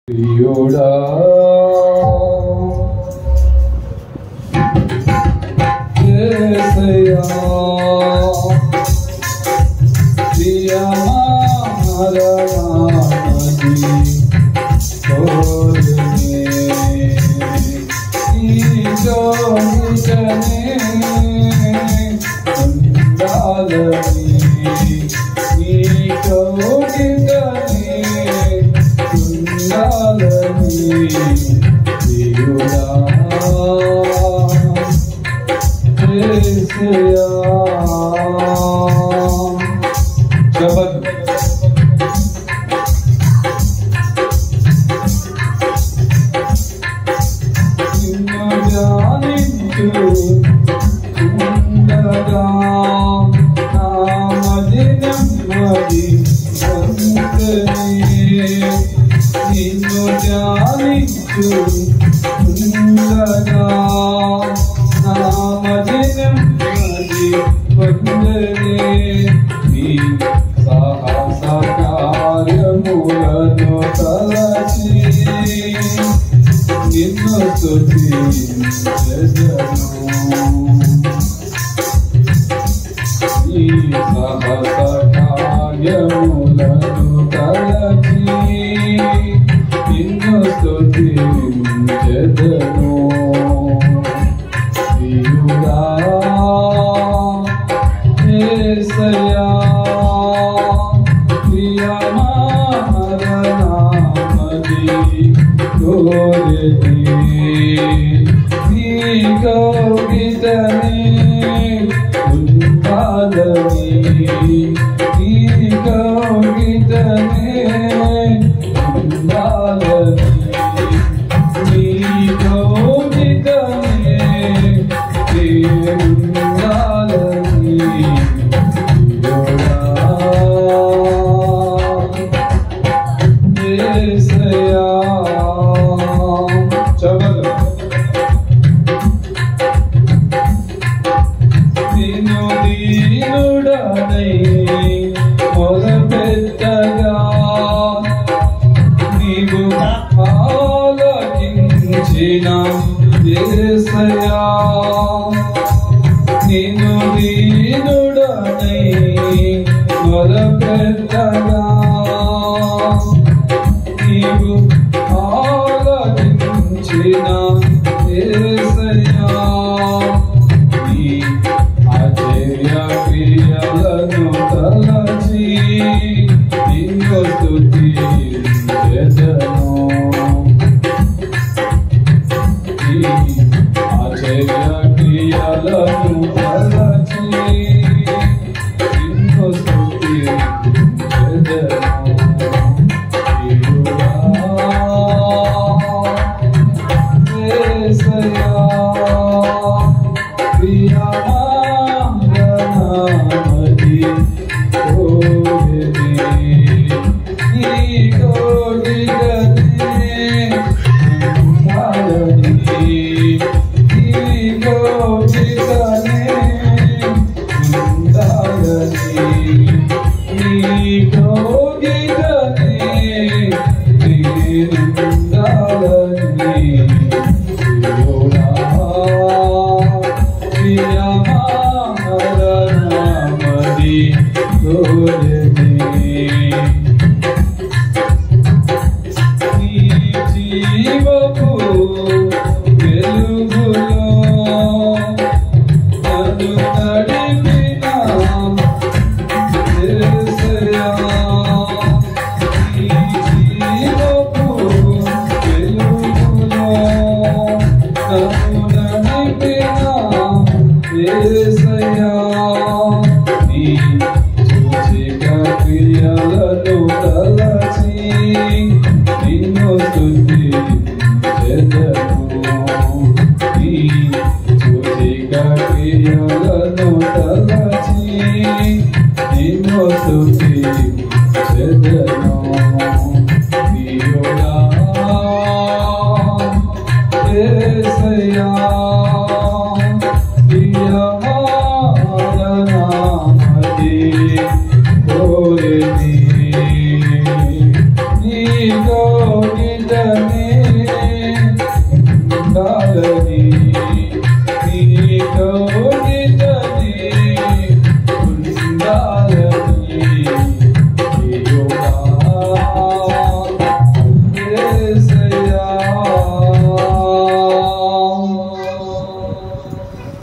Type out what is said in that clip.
ప్రియుడా యేసయ్యా ప్రియమారనామది తోడనే ఈజోనిజనే ఉండాలని నీకోగితనే ఉండాలని ప్రియుడా యేసయ్యా శబద్ నిన్ను ధ్యానించు ఉండగా నా మది నెమ్మది పొందెనే. నిన్ను ధ్యానించు ఉండగా నా మది నెమ్మది పొందెనే. నీ సాహస కార్యములను తలచి నిన్ను స్తుతించెదను. నీ సాహస కార్యములను తలచి నిన్ను స్తుతించెదను. ప్రియుడా యేసయ్యా ప్రియమారనామది తోడనే నీకోగితనే ఉండాలని నీకోగితనే ఉండాలని నీకోగితనే ఉండాలని యేసయ్యా చబల్ నిన్ను దీనుడనై మొదపెట్టగా నీవు ఆలకించిన యేసయ్యా నిన్ను దీనుడనై మొదపెట్టగా నీవు ఆలకించిన యేసయ్యా నీ ఆశ్చర్య క్రియలను తలచి నిన్ను స్తుతించెదను. నీ ఆశ్చర్య క్రియలను తలచి నిన్ను స్తుతించెదను. యేసయ్యా ప్రియమారనామది తోడనే నీకోగితనే ఉండాలని నీకోగితనే ఉండాలని నీకోగితనే ఉండాలని ప్రియమారనామది తోడనే నీ జీవపు